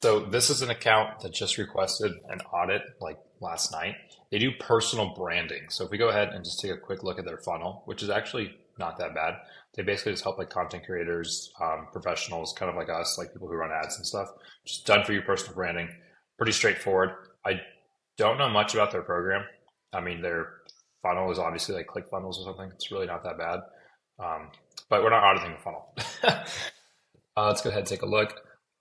So this is an account that just requested an audit like last night. They do personal branding. So if we go ahead and just take a quick look at their funnel, which is actually not that bad. They basically just help like content creators, professionals, kind of like us, like people who run ads and stuff. Just done for you personal branding. Pretty straightforward. I don't know much about their program. I mean, their funnel is obviously like ClickFunnels or something. It's really not that bad. Um, but we're not auditing the funnel. Let's go ahead and take a look.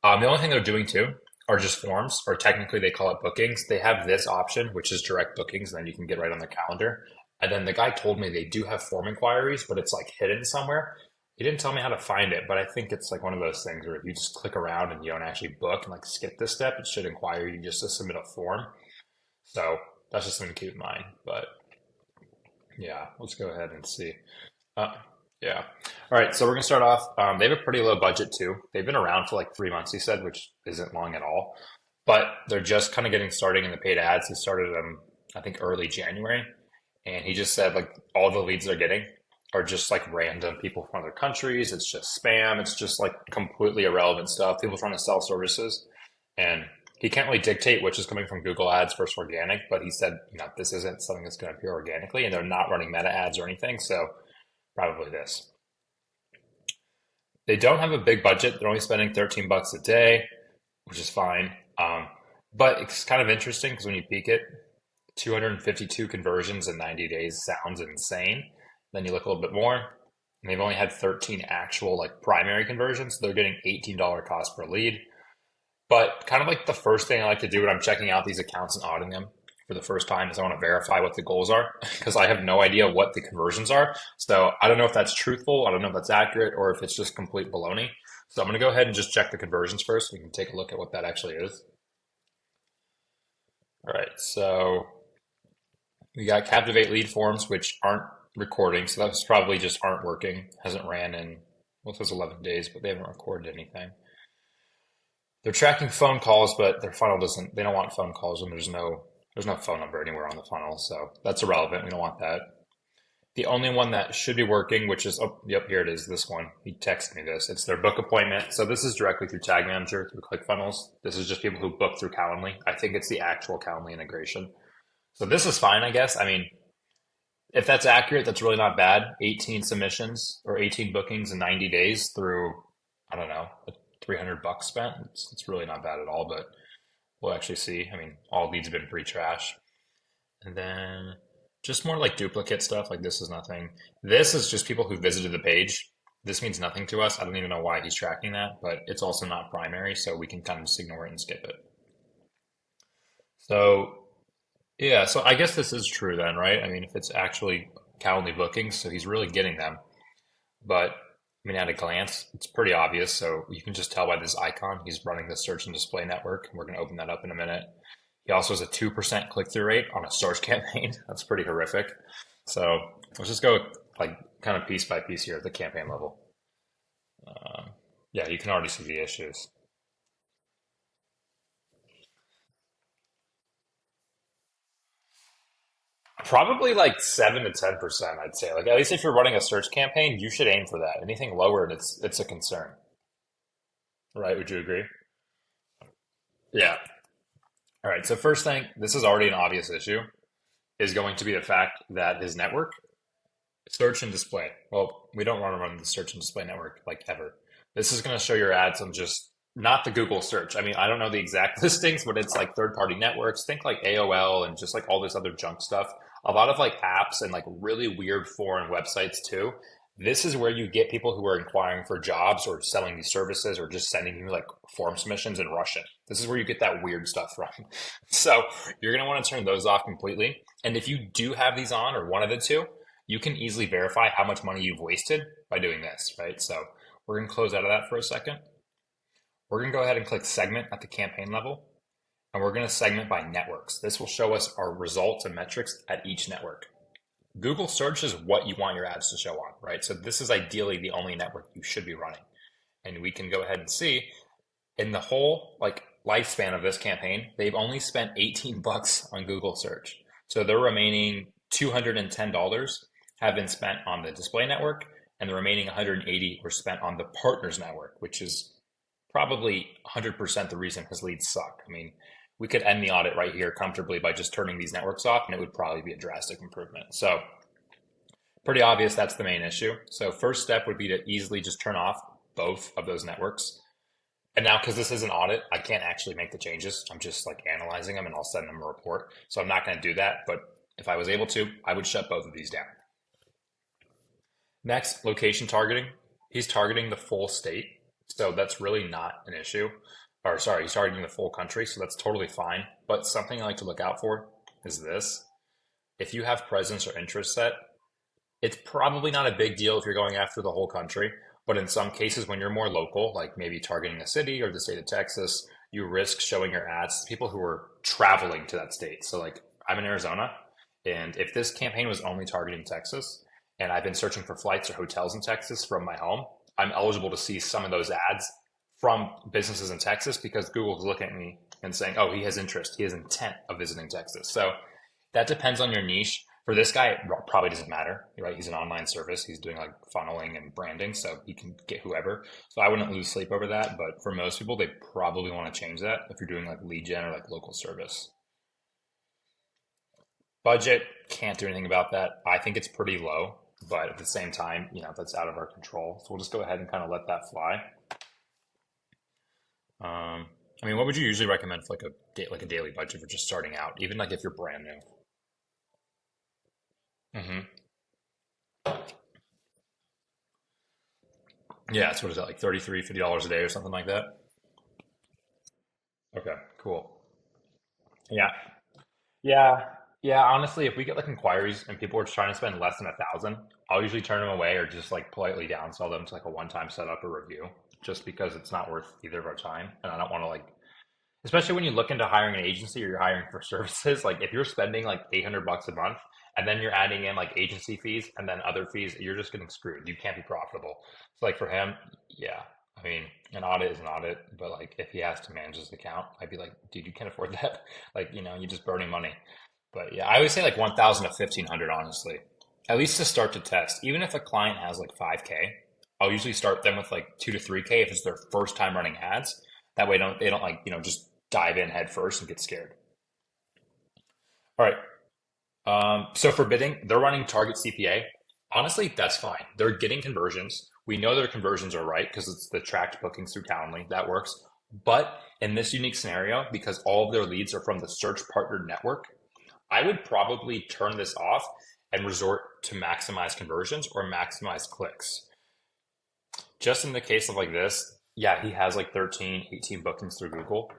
The only thing they're doing too are just forms, or technically they call it bookings. They have this option, which is direct bookings, and then you can get right on their calendar. And then the guy told me they do have form inquiries, but it's like hidden somewhere. He didn't tell me how to find it, but I think it's like one of those things where if you just click around and you don't actually book and like skip this step, it should inquire you just to submit a form. So that's just something to keep in mind. But yeah, let's go ahead and see. Uh, yeah. All right. So we're going to start off. They have a pretty low budget too. They've been around for like 3 months, he said, which isn't long at all. But they're just kind of getting starting in the paid ads. He started them, I think, early January. And he just said like all the leads they're getting are just like random people from other countries. It's just spam. It's just like completely irrelevant stuff. People trying to sell services. And he can't really dictate which is coming from Google ads versus organic, but he said, this isn't something that's going to appear organically and they're not running meta ads or anything. So probably this. They don't have a big budget. They're only spending 13 bucks a day, which is fine. But it's kind of interesting because when you peek it, 252 conversions in 90 days sounds insane. Then you look a little bit more, and they've only had 13 actual like primary conversions. So they're getting $18 cost per lead. But kind of like the first thing I like to do when I'm checking out these accounts and auditing them for the first time is I want to verify what the goals are because I have no idea what the conversions are. So I don't know if that's truthful. I don't know if that's accurate or if it's just complete baloney. So I'm going to go ahead and just check the conversions first. We can take a look at what that actually is. All right. So we got Captivate lead forms, which aren't recording. So that's probably just aren't working. Hasn't ran in, well, it says 11 days, but they haven't recorded anything. They're tracking phone calls, but their funnel doesn't, they don't want phone calls when there's no phone number anywhere on the funnel. So that's irrelevant. We don't want that. The only one that should be working, which is, oh, yep, here it is, this one. He texted me this. It's their book appointment. So this is directly through Tag Manager, through ClickFunnels. This is just people who book through Calendly. I think it's the actual Calendly integration. So this is fine, I guess. I mean, if that's accurate, that's really not bad. 18 submissions or 18 bookings in 90 days through, I don't know, 300 bucks spent. It's really not bad at all, but we'll actually see. I mean, all leads have been pretty trash. And then just more like duplicate stuff. Like this is nothing. This is just people who visited the page. This means nothing to us. I don't even know why he's tracking that, but it's also not primary, so we can kind of just ignore it and skip it. So yeah, so I guess this is true then, right? I mean, if it's actually Calendly bookings, so he's really getting them. But I mean, at a glance, it's pretty obvious. So you can just tell by this icon, he's running the search and display network. We're going to open that up in a minute. He also has a 2% click-through rate on a search campaign. That's pretty horrific. So let's just go like kind of piece by piece here at the campaign level. Yeah, you can already see the issues. Probably like 7 to 10%, I'd say. Like at least if you're running a search campaign, you should aim for that. Anything lower, and it's a concern, right? Would you agree? Yeah. All right. So first thing, this is already an obvious issue, is going to be the fact that his network, search and display. Well, we don't want to run the search and display network like ever. This is going to show your ads on just not the Google search. I mean, I don't know the exact listings, but it's like third party networks. Think like AOL and just like all this other junk stuff. A lot of like apps and like really weird foreign websites too. This is where you get people who are inquiring for jobs or selling these services or just sending you like form submissions in Russian. This is where you get that weird stuff from. So you're going to want to turn those off completely. And if you do have these on or one of the two, you can easily verify how much money you've wasted by doing this, right? So we're going to close out of that for a second. We're going to go ahead and click segment at the campaign level, and we're going to segment by networks. This will show us our results and metrics at each network. Google search is what you want your ads to show on, right? So this is ideally the only network you should be running. And we can go ahead and see in the whole like lifespan of this campaign, they've only spent 18 bucks on Google search. So the remaining $210 have been spent on the display network, and the remaining 180 were spent on the partners network, which is probably 100% the reason his leads suck. I mean, we could end the audit right here comfortably by just turning these networks off, and it would probably be a drastic improvement. So pretty obvious that's the main issue. So first step would be to easily just turn off both of those networks. And now, because this is an audit, I can't actually make the changes. I'm just like analyzing them and I'll send them a report. So I'm not going to do that. But if I was able to, I would shut both of these down. Next, location targeting. He's targeting the full state. So that's really not an issue. Or sorry, he's targeting the full country. So that's totally fine. But something I like to look out for is this. If you have presence or interest set, it's probably not a big deal if you're going after the whole country. But in some cases, when you're more local, like maybe targeting a city or the state of Texas, you risk showing your ads to people who are traveling to that state. So, like, I'm in Arizona, and if this campaign was only targeting Texas, and I've been searching for flights or hotels in Texas from my home, I'm eligible to see some of those ads from businesses in Texas because Google's looking at me and saying, oh, he has interest, he has intent of visiting Texas. So that depends on your niche. For this guy, it probably doesn't matter, right? He's an online service. He's doing like funneling and branding, so he can get whoever. So I wouldn't lose sleep over that. But for most people, they probably want to change that if you're doing like lead gen or like local service. Budget, can't do anything about that. I think it's pretty low, but at the same time, that's out of our control. So we'll just go ahead and kind of let that fly. I mean, what would you usually recommend for like a daily budget for just starting out, even like if you're brand new? Hmm. Yeah, so what is that, like 33, $50 a day or something like that? Okay, cool. Yeah. Yeah. Yeah, honestly, if we get like inquiries and people are trying to spend less than 1,000, I'll usually turn them away or just like politely downsell them to like a one-time setup or review, just because it's not worth either of our time. And I don't want to like, especially when you look into hiring an agency or you're hiring for services, like if you're spending like 800 bucks a month and then you're adding in like agency fees and then other fees, you're just getting screwed. You can't be profitable. So like for him, yeah, I mean, an audit is an audit, but like if he has to manage his account, I'd be like, dude, you can't afford that. Like, you're just burning money. But yeah, I would say like 1,000 to 1,500, honestly, at least to start to test. Even if a client has like 5K, I'll usually start them with like 2 to 3K if it's their first time running ads. That way, they don't like just dive in head first and get scared. All right. So for bidding, they're running target CPA. Honestly, that's fine. They're getting conversions. We know their conversions are right because it's the tracked bookings through Calendly. That works. But in this unique scenario, because all of their leads are from the search partner network, I would probably turn this off and resort to maximize conversions or maximize clicks. Just in the case of like this, yeah, he has like 13, 18 bookings through Google,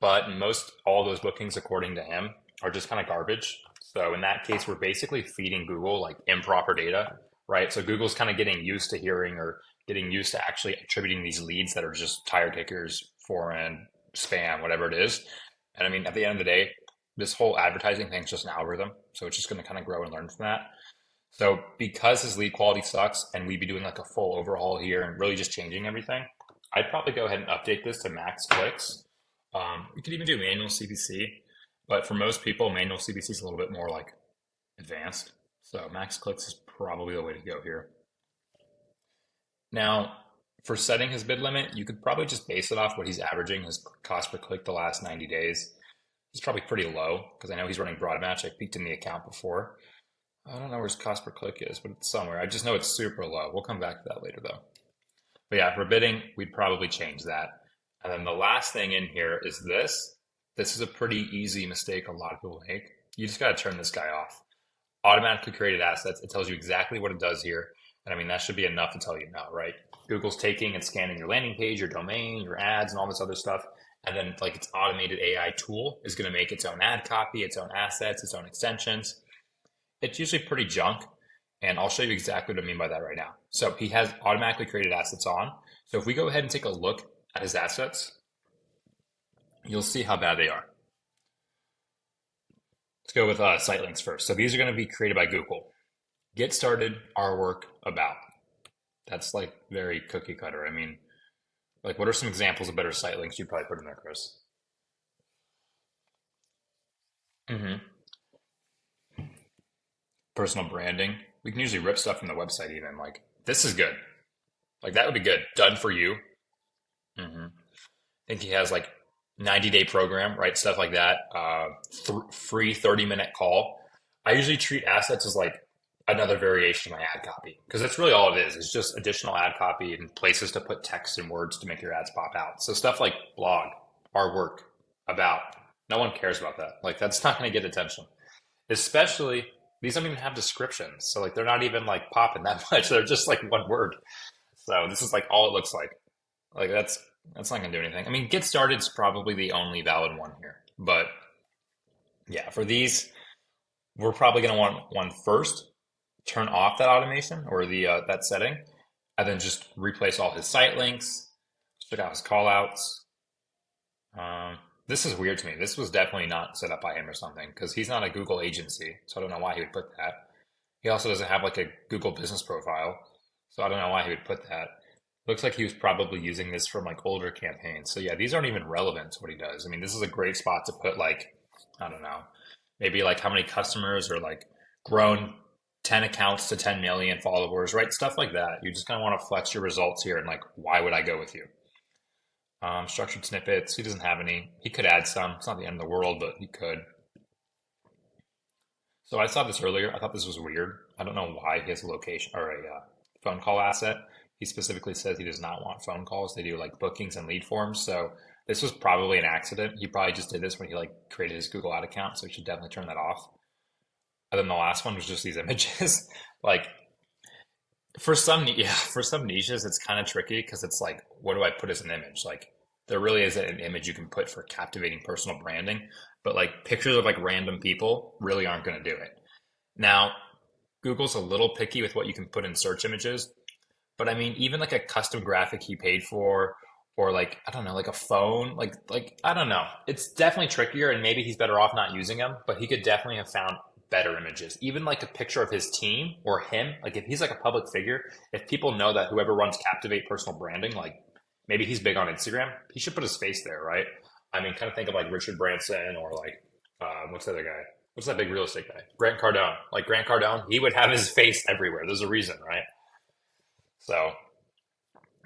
but most all those bookings, according to him, are just kind of garbage. So in that case, we're basically feeding Google like improper data, right? So Google's kind of getting used to hearing or getting used to actually attributing these leads that are just tire kickers, foreign, spam, whatever it is. And I mean, at the end of the day, this whole advertising thing is just an algorithm. So it's just going to kind of grow and learn from that. So because his lead quality sucks and we'd be doing like a full overhaul here and really just changing everything, I'd probably go ahead and update this to max clicks. We could even do manual CPC, but for most people, manual CPC is a little bit more like advanced. So max clicks is probably the way to go here. Now, for setting his bid limit, you could probably just base it off what he's averaging his cost per click the last 90 days. It's probably pretty low because I know he's running broad match. I peeked in the account before. I don't know where his cost per click is, but it's somewhere. I just know it's super low. We'll come back to that later though. But yeah, for bidding, we'd probably change that. And then the last thing in here is this. This is a pretty easy mistake a lot of people make. You just got to turn this guy off. Automatically created assets. It tells you exactly what it does here. And I mean, that should be enough to tell you now, right? Google's taking and scanning your landing page, your domain, your ads, and all this other stuff. And then like its automated AI tool is going to make its own ad copy, its own assets, its own extensions. It's usually pretty junk. And I'll show you exactly what I mean by that right now. So he has automatically created assets on. So if we go ahead and take a look at his assets, you'll see how bad they are. Let's go with site links first. So these are going to be created by Google. Get started, our work, about. That's like very cookie cutter. I mean, like what are some examples of better site links you'd probably put in there, Chris? Hmm. Personal branding. We can usually rip stuff from the website even. Like, this is good. Like that would be good. Done for you. Hmm. think he has like 90-day program, right? Stuff like that. Free 30-minute call. I usually treat assets as like another variation of my ad copy because that's really all it is. It's just additional ad copy and places to put text and words to make your ads pop out. So stuff like blog, our work, about. No one cares about that. Like that's not going to get attention. Especially these don't even have descriptions. So like they're not even like popping that much. They're just like one word. So this is like all it looks like. Like that's not gonna do anything. I mean, get started's probably the only valid one here. But yeah, for these, we're probably gonna want one first, turn off that automation or the that setting, and then just replace all his site links, check out his callouts. This is weird to me. This was definitely not set up by him or something because he's not a Google agency, so I don't know why he would put that. He also doesn't have like a Google business profile, so I don't know why he would put that. Looks like he was probably using this from like older campaigns. So yeah, these aren't even relevant to what he does. I mean, this is a great spot to put like, I don't know, maybe like how many customers or like grown 10 accounts to 10 million followers, right? Stuff like that. You just kind of want to flex your results here and like, why would I go with you? Structured snippets. He doesn't have any. He could add some. It's not the end of the world, but he could. So I saw this earlier. I thought this was weird. I don't know why he has a location or a phone call asset. He specifically says he does not want phone calls. They do like bookings and lead forms. So this was probably an accident. He probably just did this when he like created his Google ad account. So he should definitely turn that off. And then the last one was just these images. Like for some niches, it's kind of tricky because it's like, what do I put as an image? Like there really isn't an image you can put for captivating personal branding, but like pictures of like random people really aren't going to do it. Now, Google's a little picky with what you can put in search images, but I mean, even like a custom graphic he paid for, or like I don't know, like a phone, like I don't know. It's definitely trickier, and maybe he's better off not using them. But he could definitely have found better images. Even like a picture of his team or him. Like if he's like a public figure, if people know that whoever runs Captivate personal branding, like maybe he's big on Instagram, he should put his face there, right? I mean, kind of think of like Richard Branson or like what's the other guy? What's that big real estate guy? Grant Cardone. Like Grant Cardone, he would have his face everywhere. There's a reason, right? So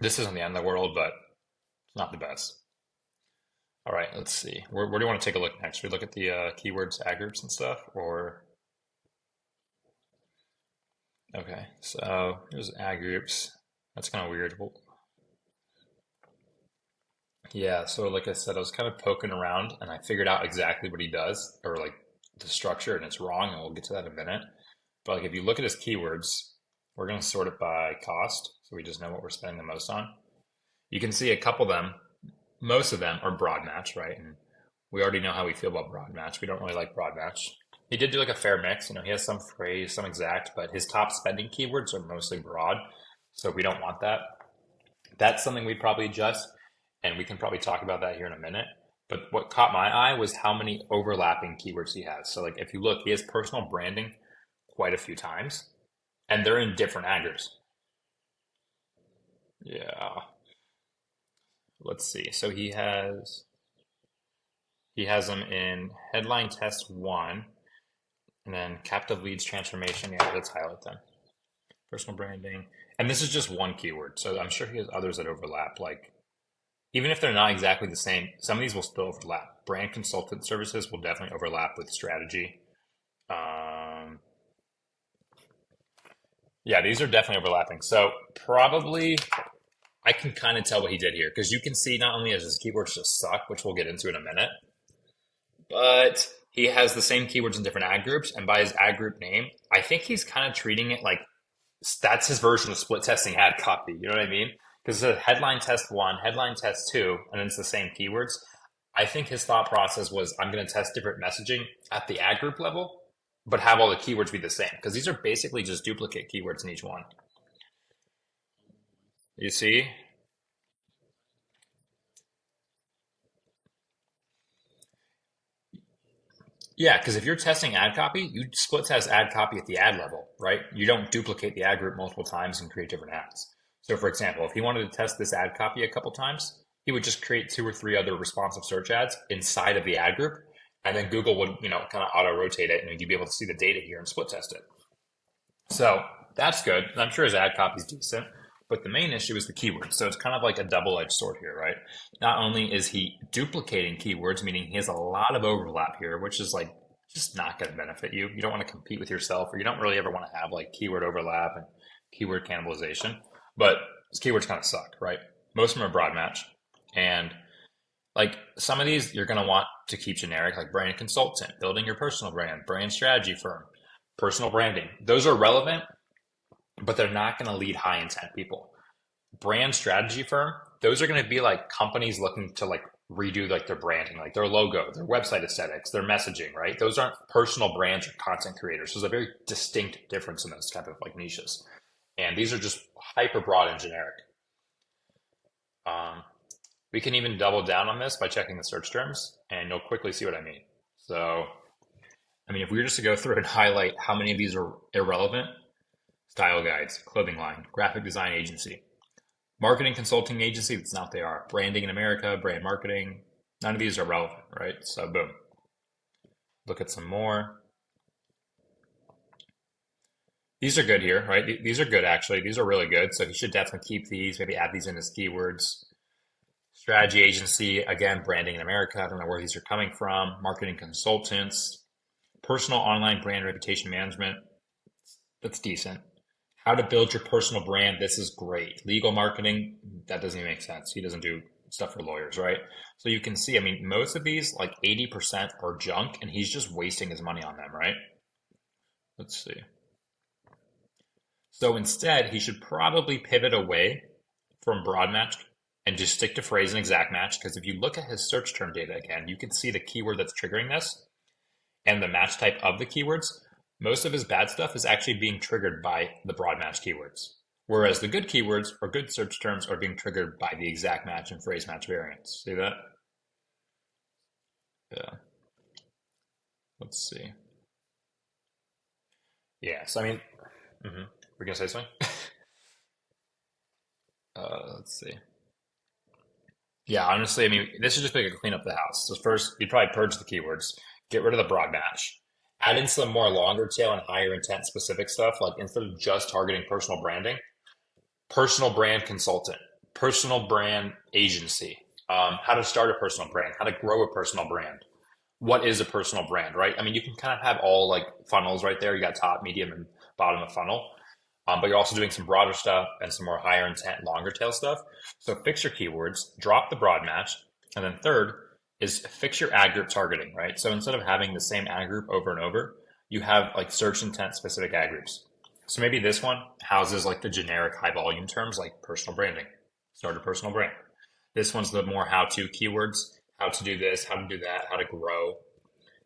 this isn't the end of the world, but it's not the best. All right, let's see. Where do you want to take a look next? We look at the keywords, ad groups, and stuff, or okay. So here's ad groups. That's kind of weird. Well, yeah. So like I said, I was kind of poking around, and I figured out exactly what he does, or like the structure, and it's wrong, and we'll get to that in a minute. But like if you look at his keywords, we're going to sort it by cost, so we just know what we're spending the most on. You can see a couple of them, most of them are broad match, right? And we already know how we feel about broad match. We don't really like broad match. He did do like a fair mix. You know, he has some phrase, some exact, but his top spending keywords are mostly broad. So we don't want that. That's something we'd probably adjust, and we can probably talk about that here in a minute. But what caught my eye was how many overlapping keywords he has. So like if you look, he has personal branding quite a few times, and they're in different aggers. Yeah. Let's see. So he has them in headline test one, and then captive leads transformation. Yeah, let's highlight them. Personal branding, and this is just one keyword. So I'm sure he has others that overlap. Like even if they're not exactly the same, some of these will still overlap. Brand consultant services will definitely overlap with strategy. Um, yeah, these are definitely overlapping. So probably I can kind of tell what he did here because you can see not only does his keywords just suck, which we'll get into in a minute, but he has the same keywords in different ad groups. And by his ad group name, I think he's kind of treating it like that's his version of split testing ad copy. You know what I mean? Because it's a headline test one, headline test two, and then it's the same keywords. I think his thought process was I'm going to test different messaging at the ad group level, but have all the keywords be the same because these are basically just duplicate keywords in each one. You see? Yeah, because if you're testing ad copy, you split test ad copy at the ad level, right? You don't duplicate the ad group multiple times and create different ads. So, for example, if he wanted to test this ad copy a couple times, he would just create two or three other responsive search ads inside of the ad group, and then Google would, kind of auto rotate it, and you'd be able to see the data here and split test it. So that's good. I'm sure his ad copy is decent. But the main issue is the keywords. So it's kind of like a double-edged sword here, right? Not only is he duplicating keywords, meaning he has a lot of overlap here, which is like just not going to benefit you. You don't want to compete with yourself, or you don't really ever want to have like keyword overlap and keyword cannibalization. But his keywords kind of suck, right? Most of them are broad match. And like some of these you're going to want to keep generic, like brand consultant, building your personal brand, brand strategy firm, personal branding. Those are relevant, but they're not going to lead high intent people. Brand strategy firm, those are going to be like companies looking to like redo like their branding, like their logo, their website aesthetics, their messaging, right? Those aren't personal brands or content creators. There's a very distinct difference in those type of like niches. And these are just hyper broad and generic. We can even double down on this by checking the search terms, and you'll quickly see what I mean. So, I mean, if we were just to go through and highlight how many of these are irrelevant: style guides, clothing line, graphic design agency, marketing consulting agency, that's not what they are, branding in America, brand marketing, none of these are relevant, right? So boom. Look at some more. These are good here, right? These are good, actually. These are really good. So he should definitely keep these, maybe add these in as keywords. Strategy agency, again, branding in America. I don't know where these are coming from. Marketing consultants, personal online brand reputation management. That's decent. How to build your personal brand. This is great. Legal marketing. That doesn't even make sense. He doesn't do stuff for lawyers, right? So you can see, I mean, most of these, like 80% are junk, and he's just wasting his money on them, right? Let's see. So instead, he should probably pivot away from broad match and just stick to phrase and exact match. Because if you look at his search term data again, you can see the keyword that's triggering this and the match type of the keywords. Most of his bad stuff is actually being triggered by the broad match keywords, whereas the good keywords or good search terms are being triggered by the exact match and phrase match variants. See that? Yeah. Let's see. Yeah. So I mean, we're gonna say something. Let's see. Yeah, honestly, I mean, this is just like a clean up the house. So first, you'd probably purge the keywords, get rid of the broad match, add in some more longer tail and higher intent specific stuff. Like instead of just targeting personal branding, personal brand consultant, personal brand agency, how to start a personal brand, how to grow a personal brand. What is a personal brand, right? I mean, you can kind of have all like funnels right there. You got top, medium, and bottom of funnel. But you're also doing some broader stuff and some more higher intent, longer tail stuff. So fix your keywords, drop the broad match. And then third is fix your ad group targeting, right? So instead of having the same ad group over and over, you have like search intent specific ad groups. So maybe this one houses like the generic high volume terms like personal branding, start a personal brand. This one's the more how to keywords, how to do this, how to do that, how to grow.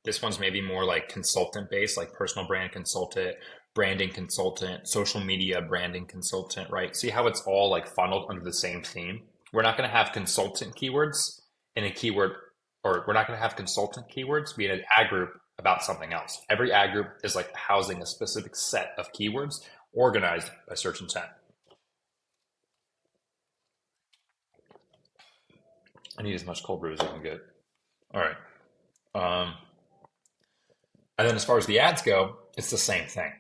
This one's maybe more like consultant based, like personal brand consultant, branding consultant, social media branding consultant, right? See how it's all like funneled under the same theme? We're not going to have consultant keywords in a keyword, or we're not going to have consultant keywords be in an ad group about something else. Every ad group is like housing a specific set of keywords organized by search intent. I need as much cold brew as I can get. All right. Um, and then as far as the ads go, it's the same thing.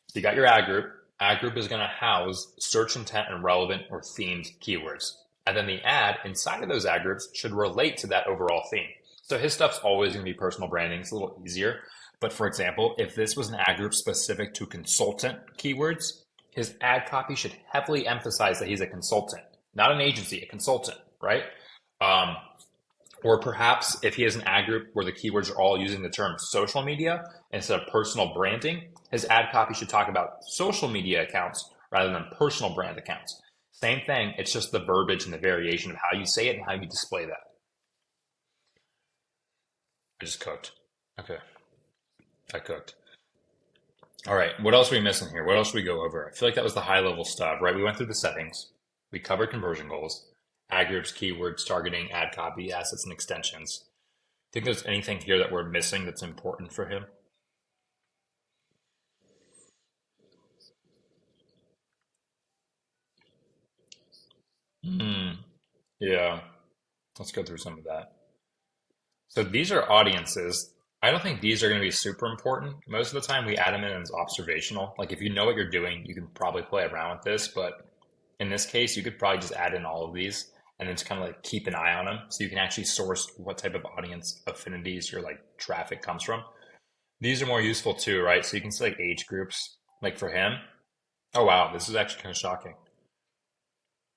So you got your ad group. Ad group is going to house search intent and relevant or themed keywords. And then the ad inside of those ad groups should relate to that overall theme. So his stuff's always going to be personal branding. It's a little easier. But for example, if this was an ad group specific to consultant keywords, his ad copy should heavily emphasize that he's a consultant, not an agency, a consultant, right? Um, or perhaps if he has an ad group where the keywords are all using the term social media instead of personal branding, his ad copy should talk about social media accounts rather than personal brand accounts. Same thing, it's just the verbiage and the variation of how you say it and how you display that. I just cooked. Okay, I cooked. All right, what else are we missing here? What else should we go over? I feel like that was the high level stuff, right? We went through the settings. We covered conversion goals, ad groups, keywords, targeting, ad copy, assets, and extensions. Think there's anything here that we're missing that's important for him? Yeah, let's go through some of that. So these are audiences. I don't think these are going to be super important. Most of the time we add them in as observational. Like if you know what you're doing, you can probably play around with this, but in this case, you could probably just add in all of these and then just kind of like keep an eye on them so you can actually source what type of audience affinities your like traffic comes from. These are more useful too, right? So you can see like age groups. Like for him, oh wow, this is actually kind of shocking.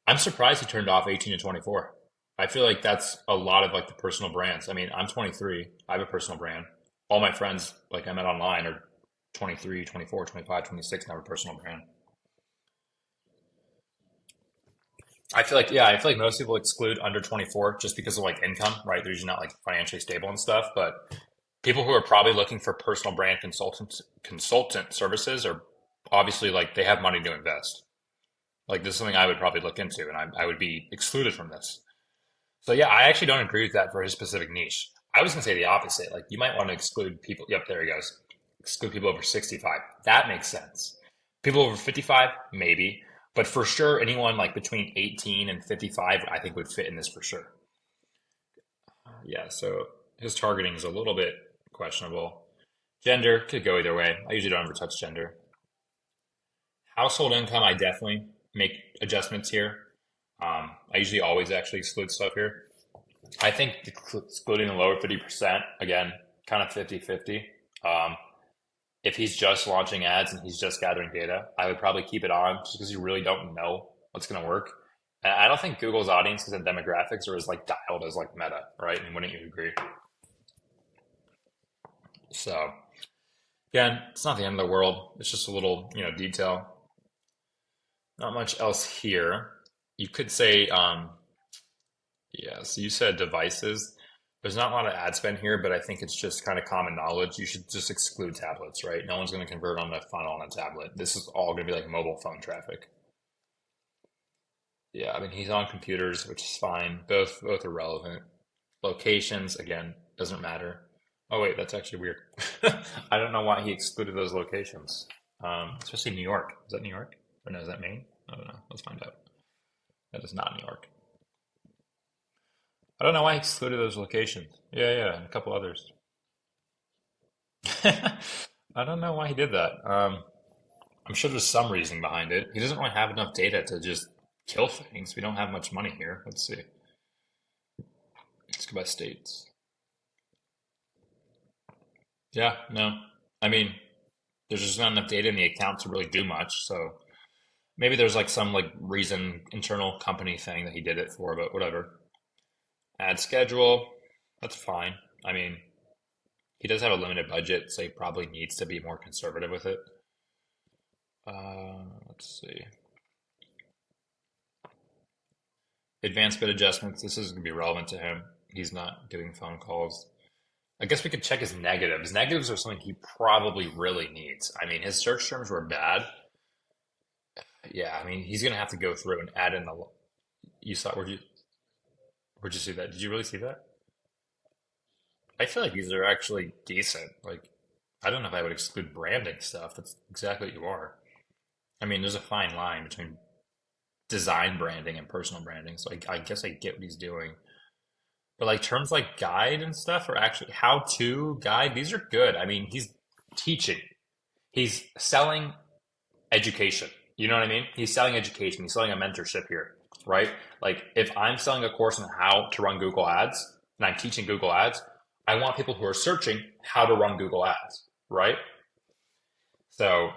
I'm surprised he turned off 18 to 24. I feel like that's a lot of like the personal brands. I mean, I'm 23. I have a personal brand. All my friends like I met online are 23, 24, 25, 26 and have a personal brand. I feel like, yeah, I feel like most people exclude under 24 just because of like income, right? They're usually not like financially stable and stuff. But people who are probably looking for personal brand consultant services are obviously like they have money to invest. Like this is something I would probably look into, and I would be excluded from this. So yeah, I actually don't agree with that for his specific niche. I was gonna say the opposite. Like you might want to exclude people. Yep, there he goes. Exclude people over 65. That makes sense. People over 55, maybe. But for sure, anyone like between 18 and 55, I think would fit in this for sure. Yeah, so his targeting is a little bit questionable. Gender could go either way. I usually don't ever touch gender. Household income, I definitely make adjustments here. I usually always actually exclude stuff here. I think excluding the lower 50%, again, kind of 50-50. Um, if he's just launching ads and he's just gathering data, I would probably keep it on just because you really don't know what's going to work. And I don't think Google's audiences and demographics are as like dialed as like Meta, right? And wouldn't you agree? So again, it's not the end of the world. It's just a little, detail. Not much else here. You could say, yeah, so you said devices. There's not a lot of ad spend here, but I think it's just kind of common knowledge. You should just exclude tablets, right? No one's going to convert on a funnel on a tablet. This is all going to be like mobile phone traffic. Yeah, I mean he's on computers, which is fine. Both are relevant. Locations, again, doesn't matter. Oh wait, that's actually weird. I don't know why he excluded those locations. Especially New York. Is that New York? Or no, is that Maine? I don't know. Let's find out. That is not New York. I don't know why he excluded those locations. Yeah, yeah, and a couple others. I don't know why he did that. I'm sure there's some reason behind it. He doesn't really have enough data to just kill things. We don't have much money here. Let's see. Let's go by states. Yeah, no. I mean, there's just not enough data in the account to really do much. So maybe there's like some like reason internal company thing that he did it for, but whatever. Ad schedule, that's fine. I mean, he does have a limited budget, so he probably needs to be more conservative with it. Let's see. Advanced bid adjustments. This is going to be relevant to him. He's not doing phone calls. I guess we could check his negatives. Negatives are something he probably really needs. I mean, his search terms were bad. Yeah, I mean, he's going to have to go through and add in the. You saw, where'd you see that? Did you really see that? I feel like these are actually decent. Like, I don't know if I would exclude branding stuff. That's exactly what you are. I mean, there's a fine line between design branding and personal branding. So I guess I get what he's doing. But like terms like guide and stuff are actually how to guide. These are good. I mean, he's teaching. He's selling education. You know what I mean? He's selling education. He's selling a mentorship here, right? Like if I'm selling a course on how to run Google Ads and I'm teaching Google Ads, I want people who are searching how to run Google Ads, right? So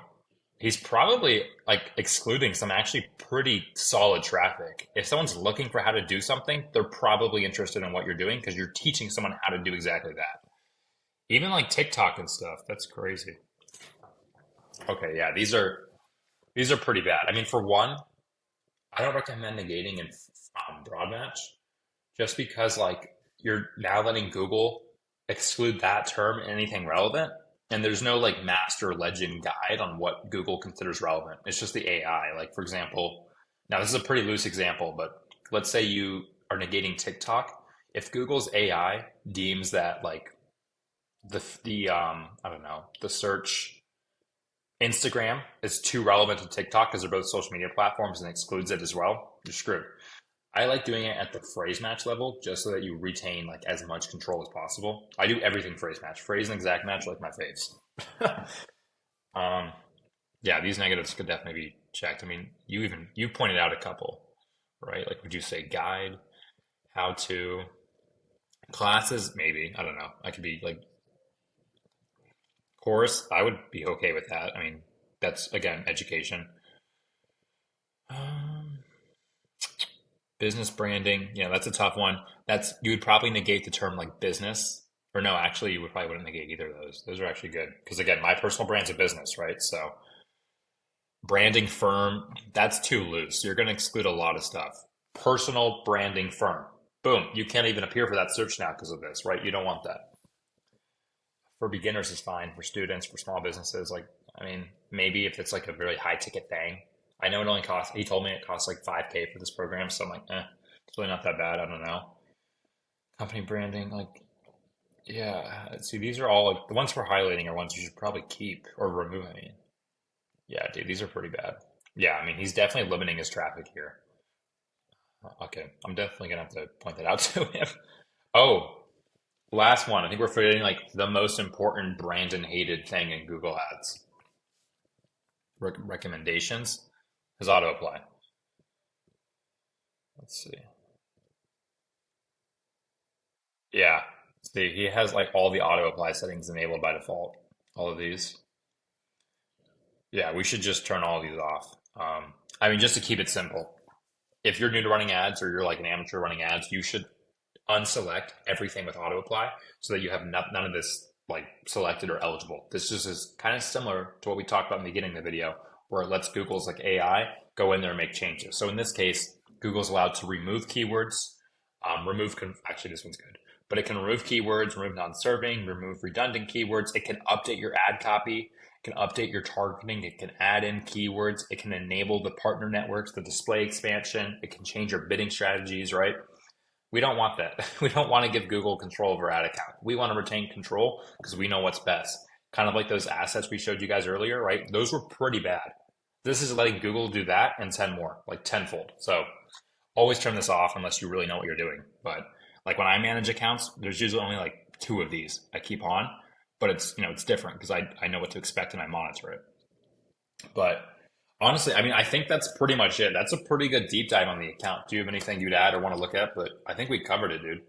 he's probably like excluding some actually pretty solid traffic. If someone's looking for how to do something, they're probably interested in what you're doing because you're teaching someone how to do exactly that. Even like TikTok and stuff, that's crazy. Okay, yeah, these are pretty bad. I mean, for one, I don't recommend negating in broad match just because like you're now letting Google exclude that term and anything relevant. And there's no like master legend guide on what Google considers relevant. It's just the AI. Like for example, now this is a pretty loose example, but let's say you are negating TikTok. If Google's AI deems that like the I don't know, the search Instagram is too relevant to TikTok because they're both social media platforms and excludes it as well, you're screwed. I like doing it at the phrase match level just so that you retain like as much control as possible. I do everything phrase match. Phrase and exact match are like my faves. um, yeah, these negatives could definitely be checked. I mean, you pointed out a couple, right? Like, would you say guide, how to, classes? Maybe. I don't know. I could be like course. I would be okay with that. I mean, that's again education. Um, Business branding. Yeah, that's a tough one. That's you would probably negate the term like business, or no, actually, you would probably wouldn't negate either of those. Those are actually good because again, my personal brand's a business, right? So branding firm, that's too loose. You're going to exclude a lot of stuff. Personal branding firm. Boom. You can't even appear for that search now because of this, right? You don't want that. For beginners is fine. For students, for small businesses, like, I mean, maybe if it's like a very high ticket thing. I know it only costs, he told me it costs like 5K for this program. So I'm like, it's really not that bad. I don't know. Company branding, like, yeah. See, these are all like the ones we're highlighting are ones you should probably keep or remove. I mean, yeah, dude, these are pretty bad. Yeah, I mean, he's definitely limiting his traffic here. Okay, I'm definitely gonna have to point that out to him. Oh, last one. I think we're forgetting like the most important Brandon hated thing in Google Ads. Recommendations. His auto apply. Let's see. Yeah. See, he has like all the auto apply settings enabled by default. All of these. Yeah, we should just turn all of these off. I mean, just to keep it simple. If you're new to running ads or you're like an amateur running ads, you should unselect everything with auto apply so that you have none of this like selected or eligible. This just is kind of similar to what we talked about in the beginning of the video, where it lets Google's like AI go in there and make changes. So in this case, Google's allowed to remove keywords, actually this one's good, but it can remove keywords, remove non-serving, remove redundant keywords. It can update your ad copy. It can update your targeting. It can add in keywords. It can enable the partner networks, the display expansion. It can change your bidding strategies, right? We don't want that. We don't want to give Google control over our ad account. We want to retain control because we know what's best. Kind of like those assets we showed you guys earlier, right? Those were pretty bad. This is letting Google do that and 10 more, like tenfold. So always turn this off unless you really know what you're doing. But like when I manage accounts, there's usually only like two of these I keep on, but it's different because I know what to expect and I monitor it. But honestly, I mean, I think that's pretty much it. That's a pretty good deep dive on the account. Do you have anything you'd add or want to look at? But I think we covered it, dude.